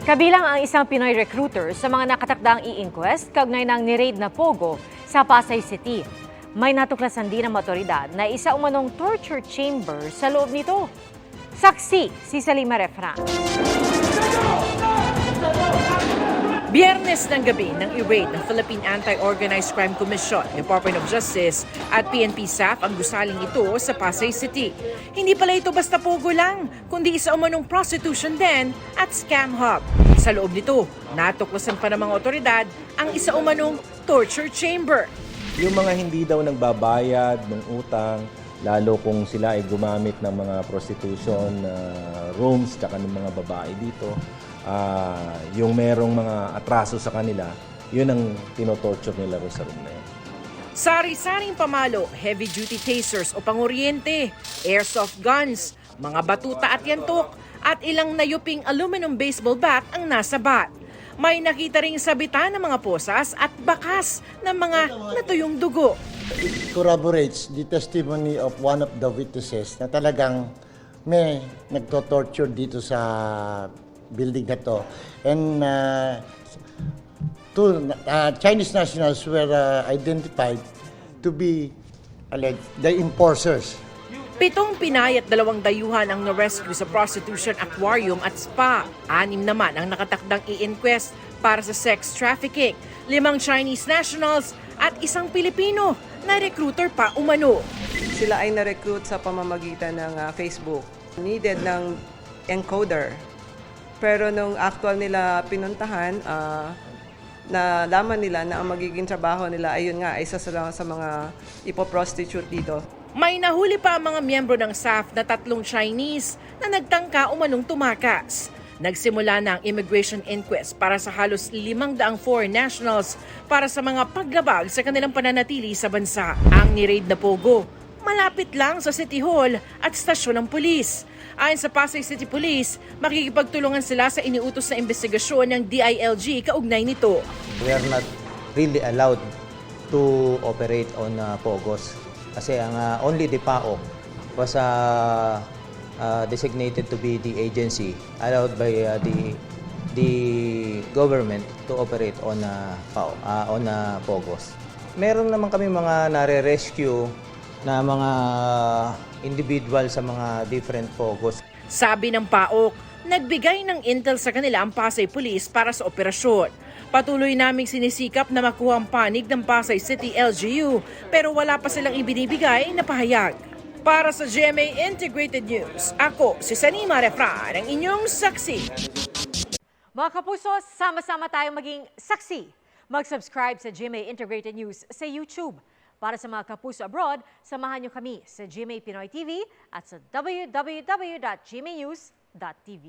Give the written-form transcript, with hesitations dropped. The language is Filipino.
Kabilang ang isang Pinoy recruiter sa mga nakatakdang i-inquest kaugnay ng ni-raid na Pogo sa Pasay City. May natuklasan din ang otoridad na isa umanong torture chamber sa loob nito. Saksi si Salima Refran. Biyernes ng gabi nang i-raid ng Philippine Anti-Organized Crime Commission, Department of Justice at PNP staff ang gusaling ito sa Pasay City. Hindi pala ito basta Pogo lang, kundi isa umanong prostitution den at scam hub. Sa loob nito, natuklasan pa ng mga otoridad ang isa umanong torture chamber. Yung mga hindi daw nagbabayad ng utang, lalo kung sila ay gumamit ng mga prostitution rooms tsaka ng mga babae dito, yung merong mga atraso sa kanila, yun ang tinotorture nila rin sa room na yun. Sari-saring pamalo, heavy-duty tasers o panguryente, airsoft guns, mga batuta at yantok, at ilang nayuping aluminum baseball bat ang nasa bat. May nakita ring sabitan ng mga posas at bakas ng mga natuyong dugo. It corroborates the testimony of one of the witnesses na talagang may nagto-torture dito sa building na to. And two Chinese nationals were identified to be the enforcers. 7 Pinay at 2 dayuhan ang na-rescue sa prostitution aquarium at spa. 6 naman ang nakatakdang i-inquest para sa sex trafficking. 5 Chinese nationals at 1 Pilipino na recruiter pa umano. Sila ay na-recruit sa pamamagitan ng Facebook. Needed ng encoder. Pero nung actual nila pinuntahan, nalaman nila na ang magiging trabaho nila ayun nga, isa sa mga ipoprostitute dito. May nahuli pa ang mga miyembro ng staff na 3 Chinese na nagtangka umanong tumakas. Nagsimula na ang immigration inquest para sa halos 500 foreign nationals para sa mga paglabag sa kanilang pananatili sa bansa. Ang ni-raid na Pogo, malapit lang sa City Hall at stasyon ng pulis. Ayon sa Pasay City Police, makikipagtulungan sila sa iniutos na investigasyon ng DILG kaugnay nito. We are not really allowed to operate on Pogos kasi ang only the PAOK was designated to be the agency allowed by the government to operate on Pogos. Meron naman kami mga nare-rescue na mga individual sa mga different Pogos. Sabi ng PAOK, nagbigay ng intel sa kanila ang Pasay Police para sa operasyon. Patuloy naming sinisikap na makuha ang panig ng Pasay City LGU pero wala pa silang ibinibigay na pahayag. Para sa GMA Integrated News, ako si Salima Refran, ang inyong saksi. Mga kapuso, sama-sama tayong maging saksi. Mag-subscribe sa GMA Integrated News sa YouTube. Para sa mga kapuso abroad, samahan niyo kami sa GMA Pinoy TV at sa www.gmanews.tv.